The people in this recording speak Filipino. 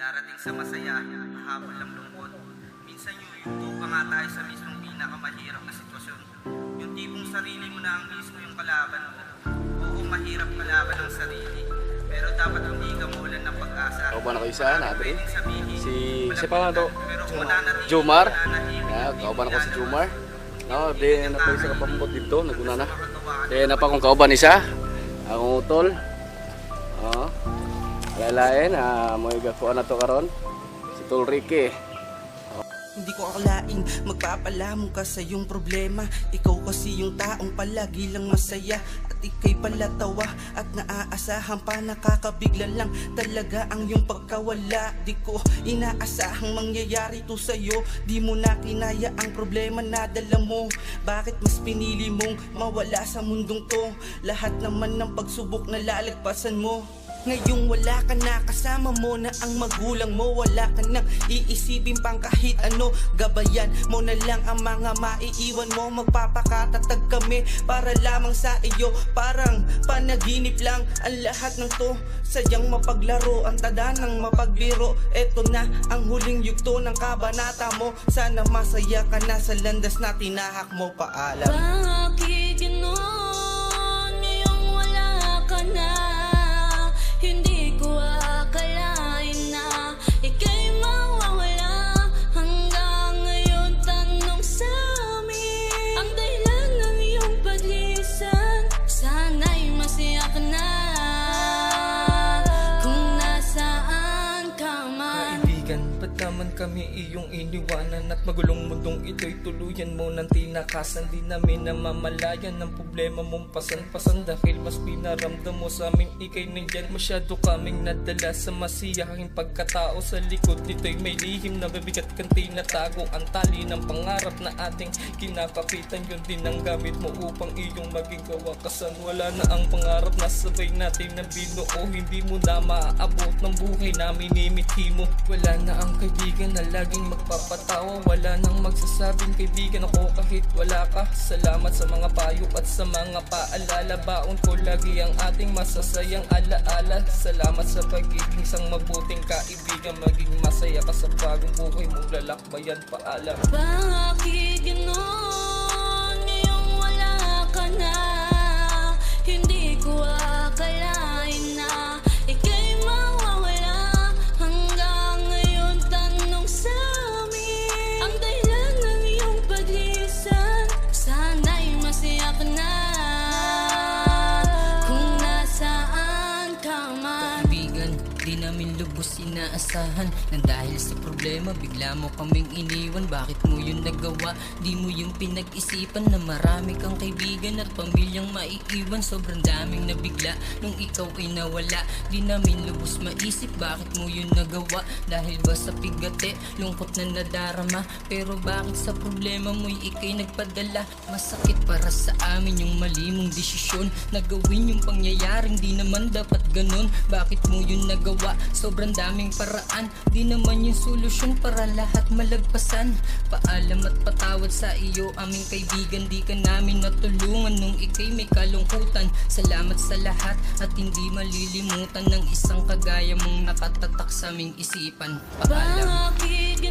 Darating sa masaya, habol ang lungkot. Minsan yuyugto pa nga tayo sa mismong pinakamahirap na sitwasyon. Yung tipong sarili mo na ang mismo yung kalaban mo. Oo, mahirap kalaban ang sarili. Pero dapat hindi ka mawalan ng pag-asa. Kauban ako isa, nabi. Si pa to? Jomar. Kauban ako si Jomar. No, di na pa isa kapambot dito, naguna na. Kaya na pa kong kauban isa. Akong utol. Oh. Alalain, mo igakuan na to karon. Si Tol Ricky. Hindi ko akalaing magpapalamon ka sa iyong problema. Ikaw kasi yung taong palagi lang masaya. At ika'y palatawa at naaasahan pa. Nakakabigla lang talaga ang iyong pagkawala. Di ko inaasahang mangyayari to sa'yo. Di mo na kinaya ang problema na dala mo. Bakit mas pinili mong mawala sa mundong to? Lahat naman ng pagsubok na lalagpasan mo. Ngayong wala ka na, kasama mo na ang magulang mo. Wala ka nang iisipin pang kahit ano. Gabayan mo na lang ang mga maiiwan mo. Magpapakatatag kami para lamang sa iyo. Parang panaginip lang ang lahat ng to. Sadyang mapaglaro, ang tada ng mapagbiro. Eto na ang huling yugto ng kabanata mo. Sana masaya ka na sa landas na tinahak mo. Paalam. Bakit gano'n ngayong wala ka na? Hindi ko akalain na ika'y mawawala. Hanggang ngayon tanong sa amin ang dahilan ng iyong paglisan. Sana'y masaya ka na kung nasaan ka man. Kaibigan, ba't naman kami iyong iniwanan? At magulong mundong ito'y tuluyan mo ng tinakasan. Di namin namamalayan ng problema mong pasan-pasan. Dahil mas pinaramdam mo sa amin ika'y nandyan. Masyado kaming nadala sa masiyahing pagkatao. Sa likod nito'y may lihim na mabigat kang tinatago. Ang tali ng pangarap na ating kinakapitan, yun din ang gamit mo upang iyong maging kawakasan. Wala na ang pangarap na sabay natin na binuo. Hindi mo na maaabot ng buhay na minimithi mo. Wala na ang kaibigan na laging magpapatawa. Wala nang magsasabing kaibigan ako kahit wala ka. Salamat sa mga payo at sa mga paalala. Baon ko lagi ang ating masasayang alaala. Salamat sa pagiging isang mabuting kaibigan. Maging masaya ka sa bagong buhay mong lalakbayan. Paalam. Bakit gano'n ngayong wala ka na? Hindi ko akalain na ika'y mawawala. Hanggang ngayon tanong sa amin ang dahilan ng iyong paglisan. Sana'y masaya ka na kung nasaan ka man. Kaibigan, di namin lubos inaasahan na dahil sa problema bigla mo kaming iniwan. Bakit mo yun nagawa? Di mo yung pinag-isipan na marami kang kaibigan at pamilyang maiiwan. Sobrang daming nabigla nung ikaw ay nawala. Di namin lubos maisip bakit mo yun nagawa. Dahil ba sa pigate, lungkot na nadarama. Pero bakit sa problema mo'y ikay nagpadala? Masakit para sa amin yung mali mong desisyon na gawin yung pangyayaring di naman dapat ganun. Bakit mo yun nagawa? Sobrang daming paraan, di naman yung solusyon para lahat malagpasan. Paalam at patawad sa iyo aming kaibigan. Di ka namin natulungan nung ikay may kalungkutan. Salamat sa lahat at hindi malilimutan ng isang kagaya mong nakatatak sa aming isipan. Paalam. Bakit